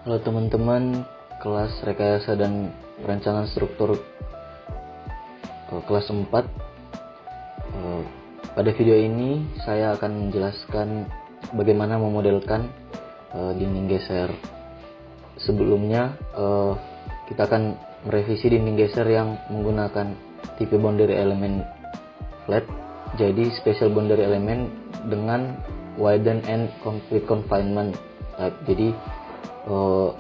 Halo teman-teman kelas rekayasa dan perencanaan struktur kelas 4. Pada video ini saya akan menjelaskan bagaimana memodelkan dinding geser. Sebelumnya kita akan merevisi dinding geser yang menggunakan tipe boundary element flat, jadi special boundary element dengan widen and complete confinement type. Jadi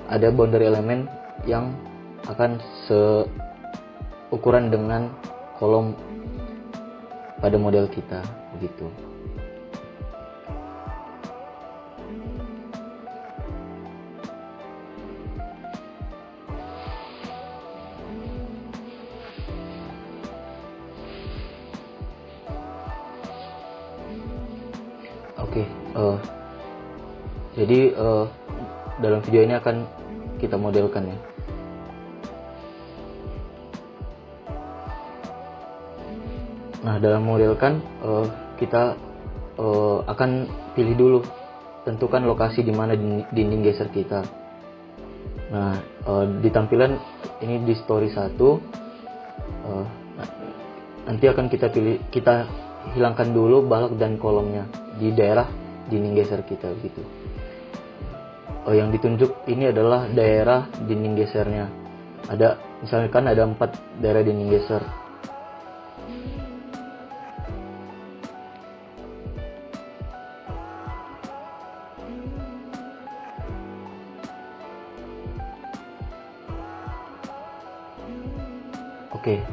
ada boundary element yang akan seukuran dengan kolom pada model kita, begitu. Jadi dalam video ini akan kita modelkan ya. Nah, dalam modelkan kita akan pilih dulu, tentukan lokasi di mana dinding geser kita. Nah, di tampilan ini di story 1 nanti akan kita hilangkan dulu balok dan kolomnya di daerah dinding geser kita gitu. Yang ditunjuk ini adalah daerah dinding gesernya. Misalkan ada 4 daerah dinding geser.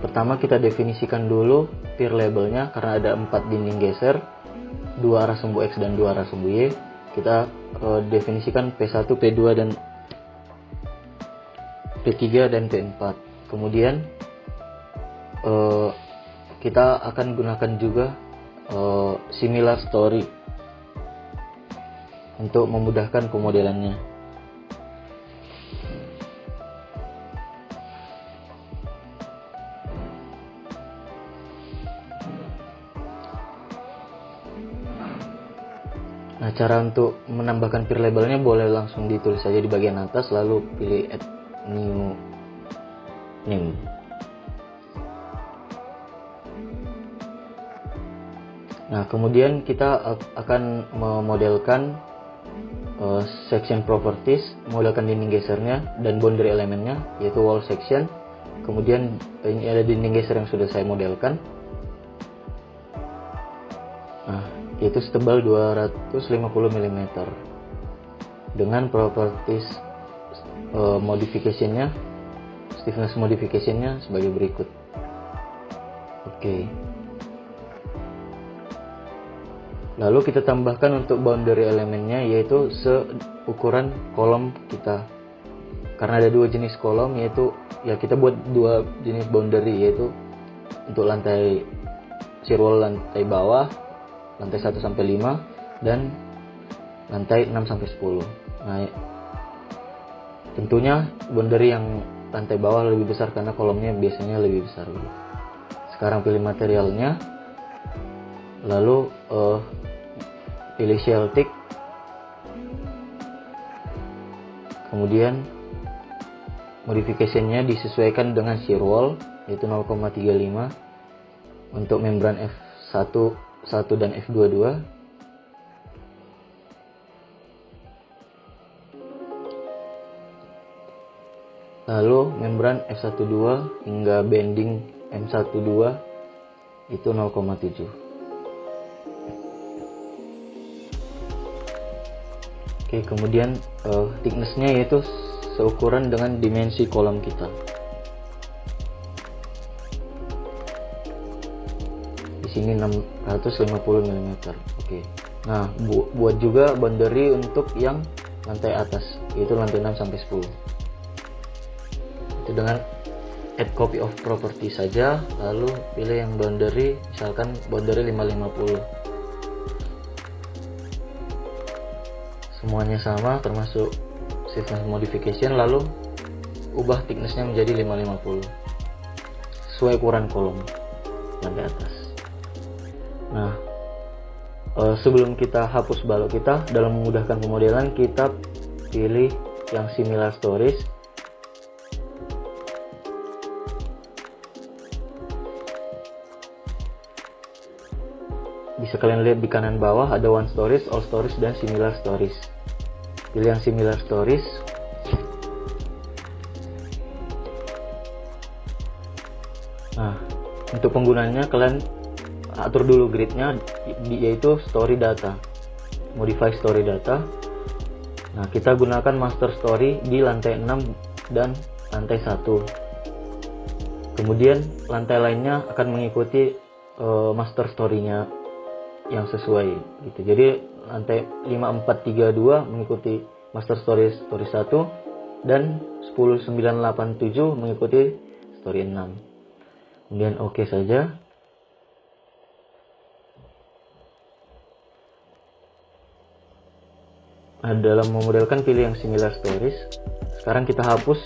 Pertama kita definisikan dulu peer labelnya, karena ada 4 dinding geser, 2 arah sumbu X dan 2 arah sumbu Y. Kita definisikan P1, P2 dan P3 dan P4. Kemudian kita akan gunakan juga similar story untuk memudahkan pemodelannya. Nah, cara untuk menambahkan peer labelnya boleh langsung ditulis saja di bagian atas, lalu pilih add new name. Nah, kemudian kita akan memodelkan section properties, modelkan dinding gesernya dan boundary elemennya, yaitu wall section. Kemudian ini ada dinding geser yang sudah saya modelkan. Nah, yaitu setebal 250 mm dengan properties modification-nya, stiffness modification-nya sebagai berikut. Lalu kita tambahkan untuk boundary elemennya, yaitu seukuran kolom kita. Karena ada 2 jenis kolom, yaitu kita buat 2 jenis boundary, yaitu untuk lantai shear wall lantai bawah, lantai 1 sampai 5 dan lantai 6 sampai 10. Nah, tentunya boundary yang lantai bawah lebih besar karena kolomnya biasanya lebih besar. Sekarang pilih materialnya, lalu pilih shell thick, kemudian modification-nya disesuaikan dengan shear wall, yaitu 0,35 untuk membran F1 dan F22. Lalu membran F12 hingga bending M12 itu 0,7. Kemudian thickness-nya yaitu seukuran dengan dimensi kolom kita. Sini 650 mm. Nah, buat juga boundary untuk yang lantai atas, yaitu lantai 6 sampai 10. Itu dengan add copy of property saja, lalu pilih yang boundary, misalkan boundary 550. Semuanya sama termasuk stiffness modification, lalu ubah thickness-nya menjadi 550 sesuai ukuran kolom lantai atas. Nah, sebelum kita hapus balok kita, dalam memudahkan pemodelan kita pilih yang similar stories. Bisa kalian lihat di kanan bawah ada one stories, all stories, dan similar stories. Pilih yang similar stories. Nah, untuk penggunanya kalian atur dulu gridnya, yaitu story data. Modify story data. Nah, kita gunakan master story di lantai 6 dan lantai 1. Kemudian lantai lainnya akan mengikuti master story-nya yang sesuai gitu. Jadi lantai 5, 4, 3, 2 mengikuti master story 1 dan 10, 9, 8, 7 mengikuti story 6. Kemudian oke saja. Nah, dalam memodelkan pilih yang similar stories. Sekarang kita hapus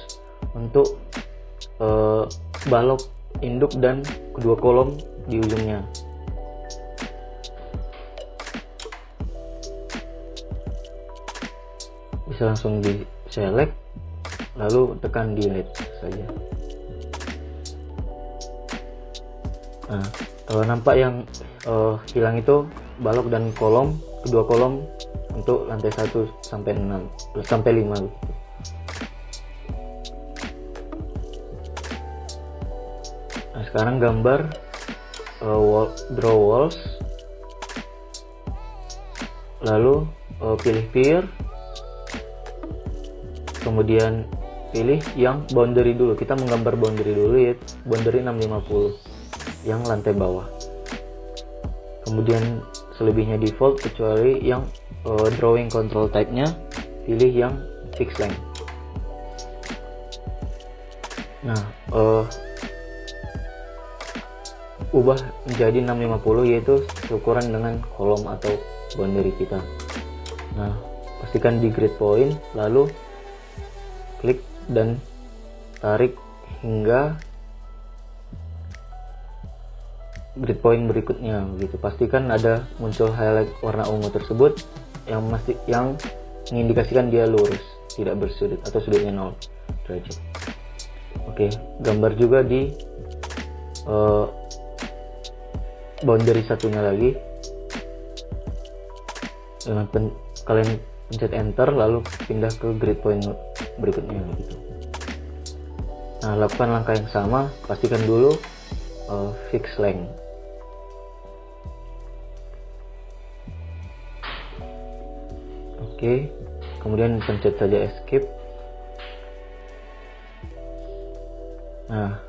untuk balok induk dan kedua kolom di ujungnya. Bisa langsung di select lalu tekan delete saja. Nah, nampak yang hilang itu balok dan kolom, kedua kolom untuk lantai 1 sampai 6 sampai 5 gitu. Nah, sekarang gambar draw walls, lalu pilih pier, kemudian pilih yang boundary dulu. Kita menggambar boundary dulu, ya, boundary 650 yang lantai bawah. Kemudian selebihnya default kecuali yang drawing control type nya pilih yang fixed length. Nah, ubah menjadi 650, yaitu ukuran dengan kolom atau boundary kita. Nah, pastikan di grid point, lalu klik dan tarik hingga grid point berikutnya gitu. Pastikan ada muncul highlight warna ungu tersebut yang mengindikasikan dia lurus, tidak bersudut atau sudutnya 0 derajat. Oke, gambar juga di boundary satunya lagi dengan kalian pencet enter lalu pindah ke grid point berikutnya gitu. Nah, lakukan langkah yang sama, pastikan dulu fix length. Oke, kemudian pencet saja escape. Nah,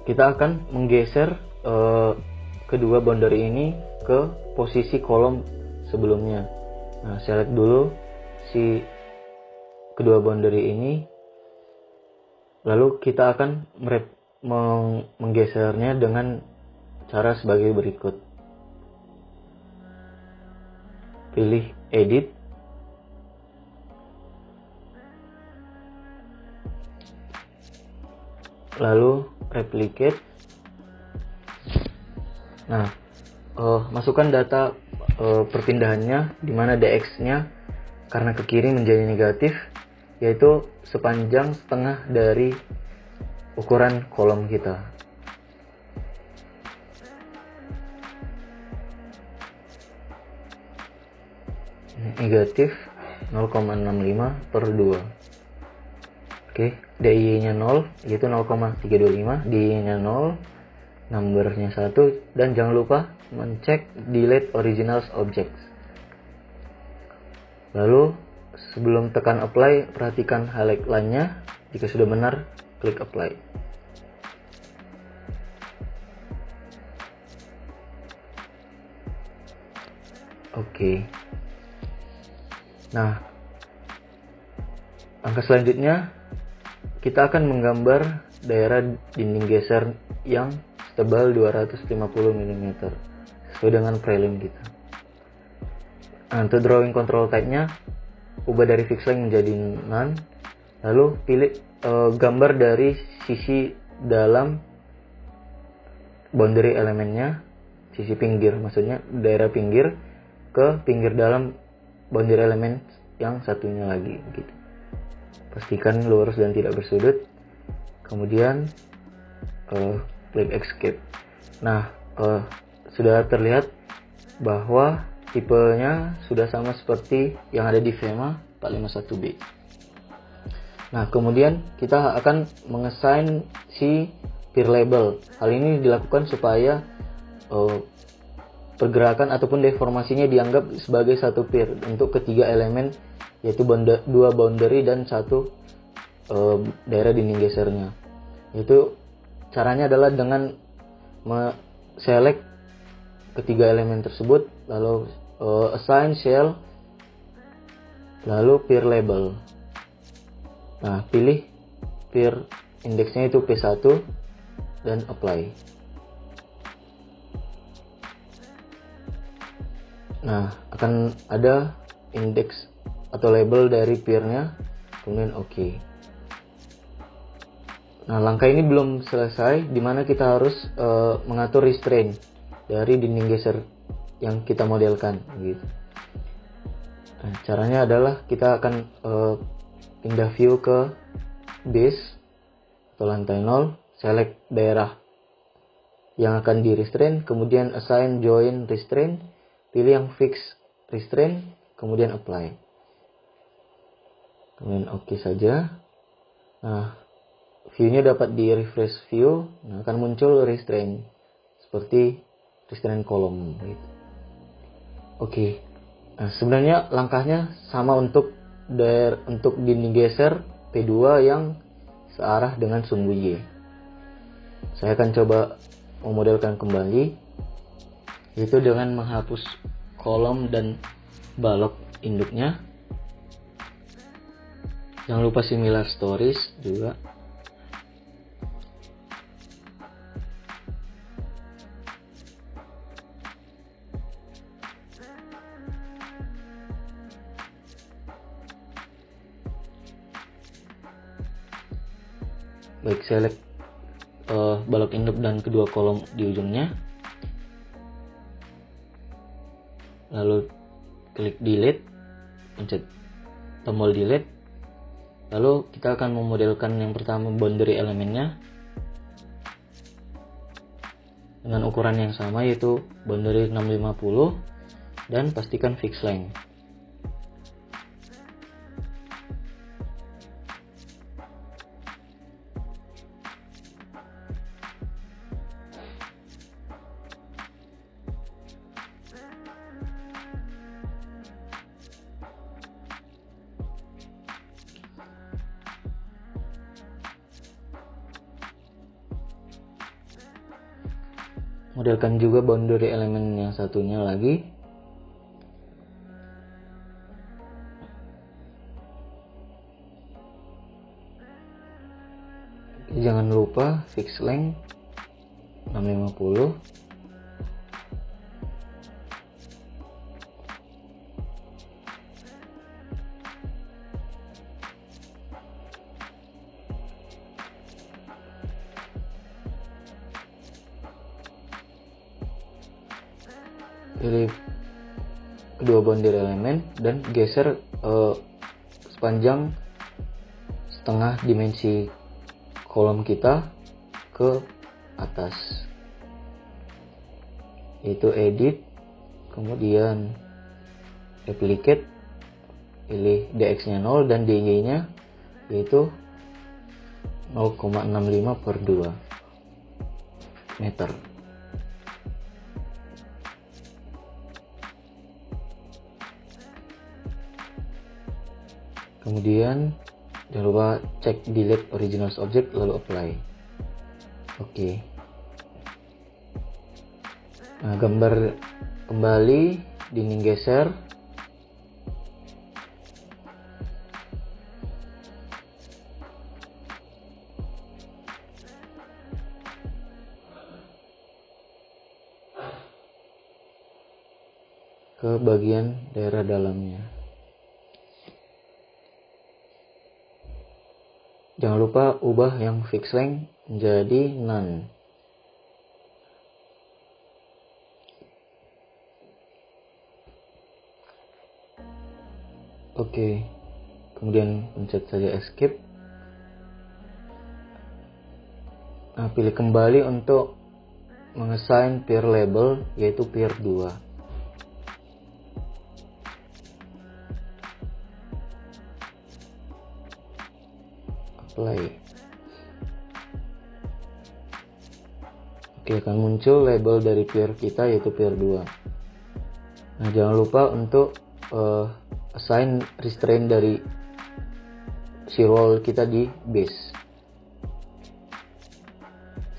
kita akan menggeser kedua boundary ini ke posisi kolom sebelumnya. Nah, select dulu si kedua boundary ini, lalu kita akan menggesernya dengan cara sebagai berikut. Pilih edit, lalu replicate. Nah, masukkan data perpindahannya, di mana dx-nya karena ke kiri menjadi negatif, yaitu sepanjang setengah dari ukuran kolom kita. Negatif 0,65/2. Oke, DIY-nya 0, yaitu 0,325, DIY-nya 0, numbernya 1, dan jangan lupa mencek delete original objects. Lalu sebelum tekan apply, perhatikan highlight line-nya. Jika sudah benar, klik apply. Oke. Nah, langkah selanjutnya kita akan menggambar daerah dinding geser yang tebal 250 mm sesuai dengan prelim kita. Nah, untuk drawing control type-nya ubah dari fixed length menjadi none, lalu pilih gambar dari sisi dalam boundary elemennya, sisi pinggir, maksudnya daerah pinggir ke pinggir dalam boundary element yang satunya lagi gitu. pastikan lurus dan tidak bersudut. Kemudian klik escape. Nah, sudah terlihat bahwa tipenya sudah sama seperti yang ada di VEMA 451B. Nah, kemudian kita akan mengassign si peer label. Hal ini dilakukan supaya pergerakan ataupun deformasinya dianggap sebagai satu peer untuk ketiga elemen, yaitu dua boundary dan satu daerah dinding gesernya. Itu caranya adalah dengan select ketiga elemen tersebut, lalu assign shell, lalu peer label. Nah, pilih peer indeksnya itu P1 dan apply. Nah, akan ada indeks atau label dari peernya, kemudian oke. Nah, langkah ini belum selesai, dimana kita harus mengatur restraint dari dinding geser yang kita modelkan gitu. Nah, caranya adalah kita akan pindah view ke base atau lantai 0, select daerah yang akan di restrain, kemudian assign join restraint, pilih yang fix restraint, kemudian apply. Kemudian oke saja. Nah, view-nya dapat di refresh view, nah akan muncul restraint seperti restraint column gitu. Oke. Nah, sebenarnya langkahnya sama untuk dinding geser P2 yang searah dengan sumbu Y. Saya akan coba memodelkan kembali, yaitu dengan menghapus kolom dan balok induknya. Jangan lupa similar stories juga. Baik, select balok induk dan kedua kolom di ujungnya, lalu klik delete, pencet tombol delete, lalu kita akan memodelkan yang pertama boundary elemennya dengan ukuran yang sama, yaitu boundary 650, dan pastikan fix length. Modelkan juga boundary elemen yang satunya lagi. Jangan lupa fix length 650. Pilih kedua boundary elemen dan geser sepanjang setengah dimensi kolom kita ke atas, yaitu edit, kemudian replicate, pilih dx nya 0 dan dy nya yaitu 0,65 per 2 meter. Kemudian jangan lupa cek delete original object, lalu apply. Oke. Nah, gambar kembali dinding geser. Ke bagian daerah dalamnya. Jangan lupa ubah yang fix length menjadi none. Oke. kemudian pencet saja escape. Nah, pilih kembali untuk mengassign peer label, yaitu peer 2. Apply. Oke, akan muncul label dari peer kita, yaitu peer 2. Nah, jangan lupa untuk assign restraint dari shear wall kita di base.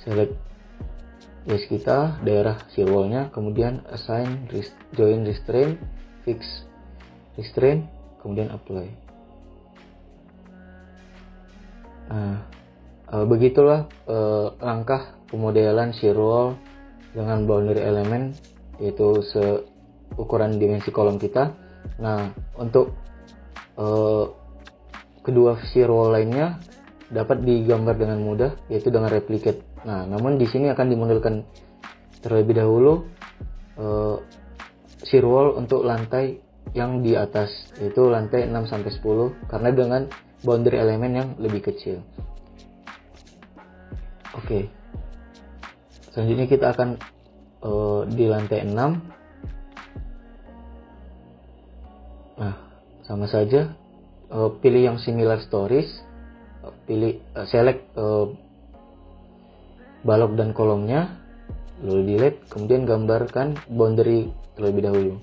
Select base kita, daerah shear wall-nya, kemudian assign join restraint, fix restraint, kemudian apply. Nah, begitulah langkah pemodelan shear wall dengan boundary element, yaitu seukuran dimensi kolom kita. Nah, untuk kedua shear wall lainnya dapat digambar dengan mudah, yaitu dengan replicate. Nah, namun di sini akan dimodelkan terlebih dahulu shear wall untuk lantai yang di atas, yaitu lantai 6-10, karena dengan boundary element yang lebih kecil. Oke, selanjutnya kita akan di lantai 6. Nah, sama saja, pilih yang similar stories, pilih select balok dan kolomnya, lalu delete, kemudian gambarkan boundary terlebih dahulu.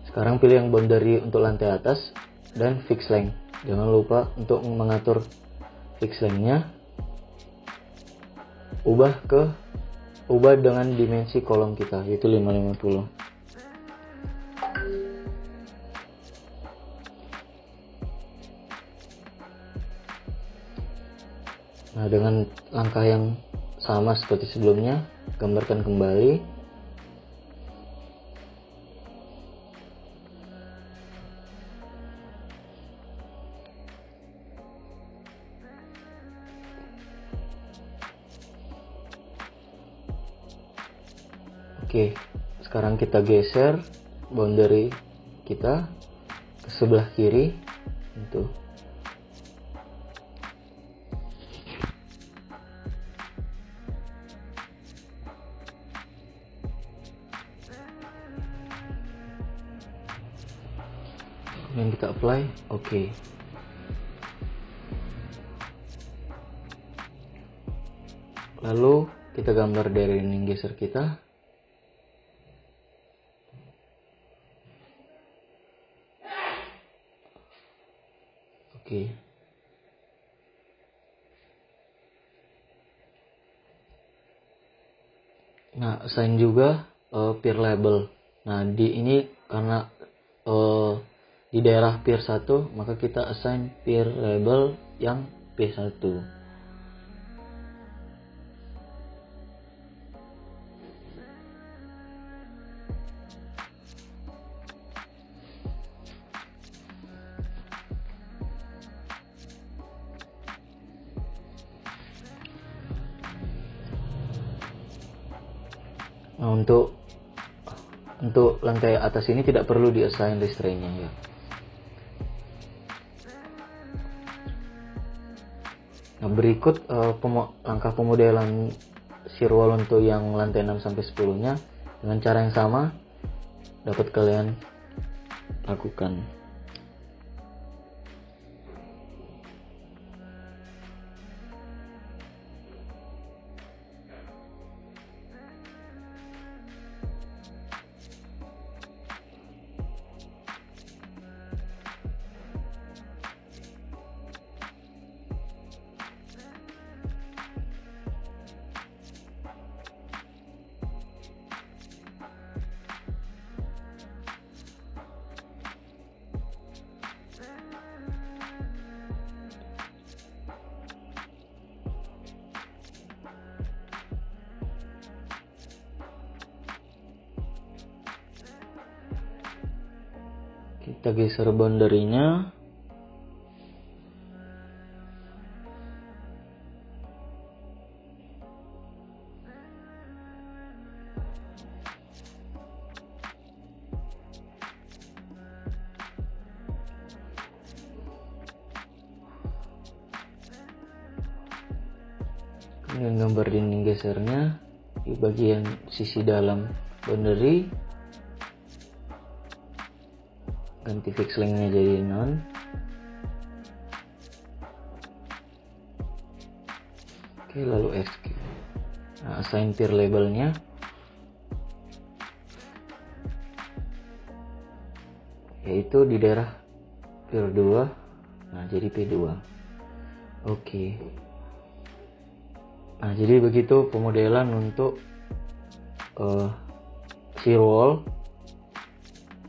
Sekarang pilih yang boundary untuk lantai atas dan fix length. Jangan lupa untuk mengatur fix length-nya, ubah dengan dimensi kolom kita, yaitu 550. Nah, dengan langkah yang sama seperti sebelumnya, gambarkan kembali. Oke, sekarang kita geser boundary kita ke sebelah kiri, itu. Kemudian kita apply, oke. Lalu kita gambar dari dinding geser kita. Oke. Nah, assign juga peer label. Nah, di ini karena di daerah peer 1, maka kita assign peer label yang P1. Nah, untuk lantai atas ini tidak perlu di assign restraint-nya ya. Nah, berikut langkah pemodelan shear wall untuk yang lantai 6-10-nya dengan cara yang sama dapat kalian lakukan. Kita geser boundary-nya. Dengan gambar dinding gesernya di bagian sisi dalam boundary, ganti fix length-nya jadi none. Oke, lalu execute. Nah, assign peer labelnya yaitu di daerah peer 2. Nah, jadi P2. Oke. Nah, jadi begitu pemodelan untuk shear wall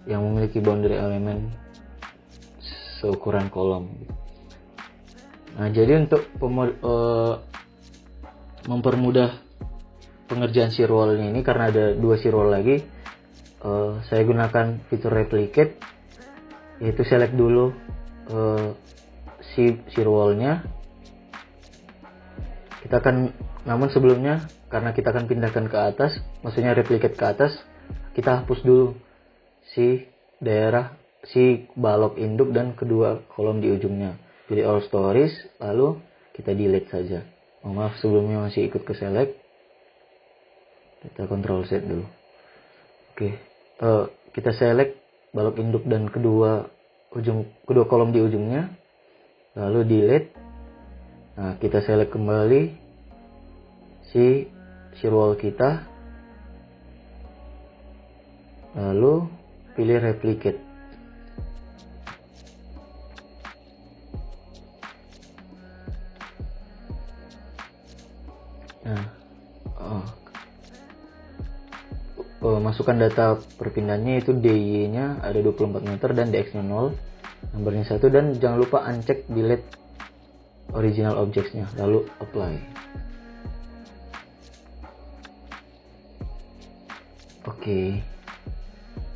yang memiliki boundary element seukuran kolom. Nah, jadi untuk mempermudah pengerjaan shear wall ini, karena ada 2 shear wall lagi, saya gunakan fitur replicate, yaitu select dulu shear wall-nya. Namun sebelumnya, karena kita akan pindahkan ke atas, maksudnya replicate ke atas, kita hapus dulu si balok induk dan kedua kolom di ujungnya. Pilih all stories, lalu kita delete saja. Maaf, sebelumnya masih ikut ke select. Kita control Z dulu. Oke, kita select balok induk dan kedua kolom di ujungnya, lalu delete. Nah, kita select kembali si shear wall kita, lalu pilih replicate. Nah, masukkan data perpindahannya, itu DY-nya ada 24 meter dan DX-nya 0, nomornya 1, dan jangan lupa uncheck delete original objects-nya, lalu apply. Oke.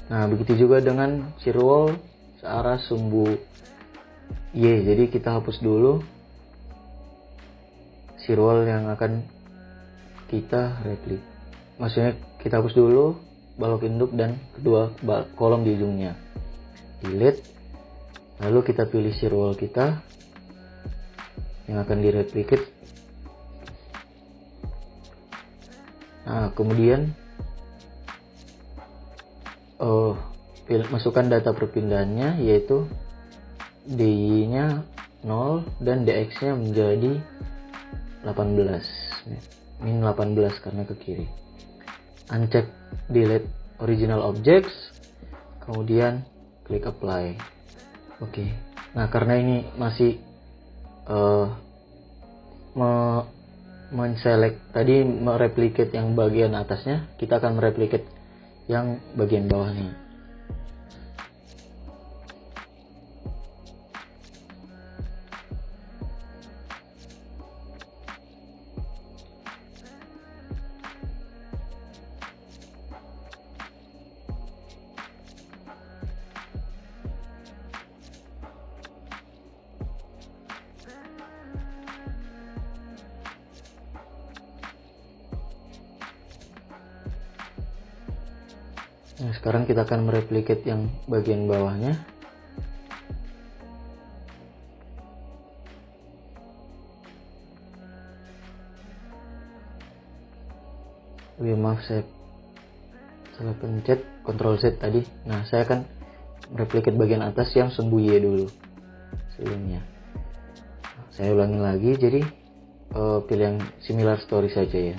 Nah, begitu juga dengan shear wall searah sumbu Y. Jadi kita hapus dulu shear wall yang akan kita replicate. Maksudnya kita hapus dulu balok induk dan kedua kolom di ujungnya. Delete. Lalu kita pilih shear wall kita yang akan direplicate. Nah, kemudian masukkan data perpindahannya, yaitu DY-nya 0 dan DX-nya menjadi 18, min 18 karena ke kiri. Uncheck delete original objects, kemudian klik apply. Oke. Nah, karena ini masih men-select tadi, mereplicate yang bagian atasnya, kita akan mereplicate yang bagian bawahnya. Nah, sekarang kita akan mereplicate yang bagian bawahnya. Maaf, saya salah pencet Ctrl Z tadi. Nah, saya akan mereplicate bagian atas yang sumbu Y dulu sebelumnya. Saya ulangi lagi, jadi pilih yang similar story saja ya.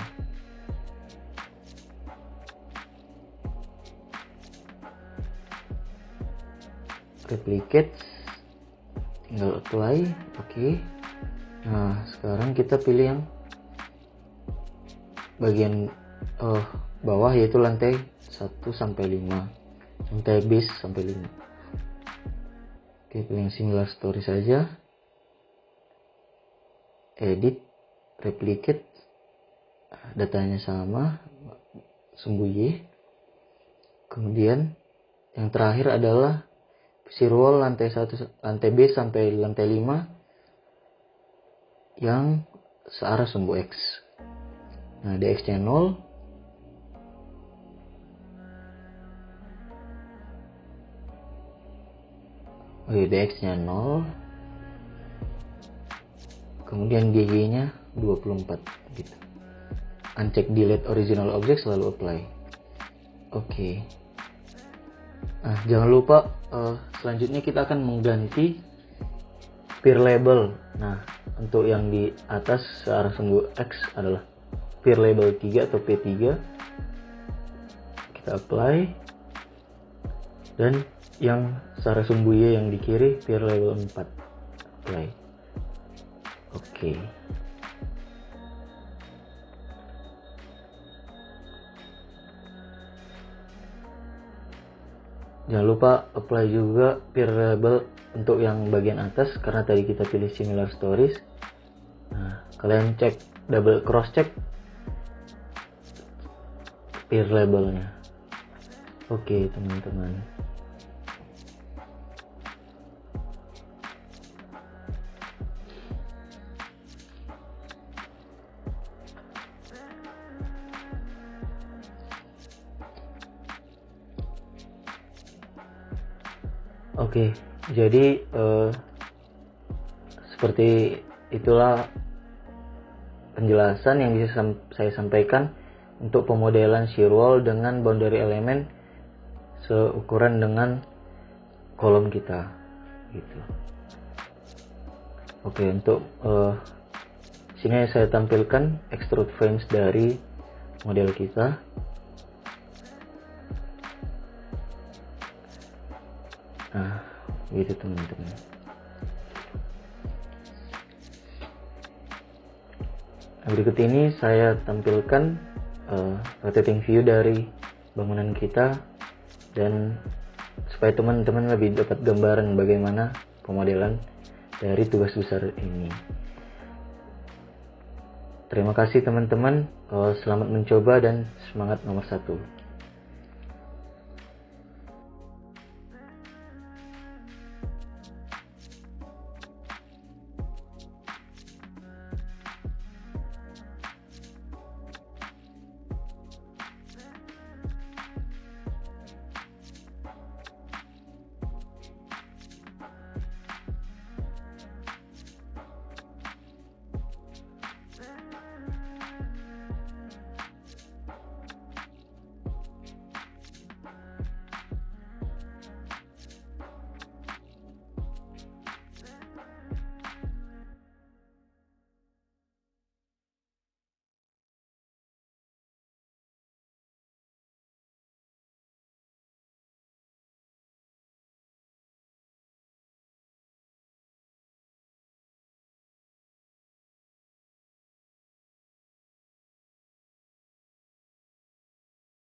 Replicate, tinggal apply. Oke. Nah, sekarang kita pilih yang bagian bawah, yaitu lantai 1 sampai 5, lantai base sampai 5. Oke, pilih yang similar story saja. Edit, replicate, datanya sama, sumbu Y. Kemudian yang terakhir adalah shear wall lantai B sampai lantai 5 yang searah sumbu X. Nah, DX-nya 0. DX-nya 0. kemudian GG-nya 24 gitu. Uncheck delete original object, selalu apply. Oke. Nah, jangan lupa selanjutnya kita akan mengganti peer label. Nah, untuk yang di atas searah sumbu X adalah peer label 3 atau P3. Kita apply. Dan yang searah sumbu Y yang di kiri peer label 4. Apply. Oke. Jangan lupa apply juga peer label untuk yang bagian atas karena tadi kita pilih similar stories. Nah, kalian cek, double cross check peer labelnya. Oke, teman-teman. Oke, jadi seperti itulah penjelasan yang bisa saya sampaikan untuk pemodelan shear wall dengan boundary element seukuran dengan kolom kita, gitu. Oke, untuk sini saya tampilkan extrude frames dari model kita. Nah, gitu teman-teman. Berikut ini saya tampilkan rotating view dari bangunan kita, dan supaya teman-teman lebih dapat gambaran bagaimana pemodelan dari tugas besar ini. Terima kasih teman-teman, selamat mencoba dan semangat nomor 1.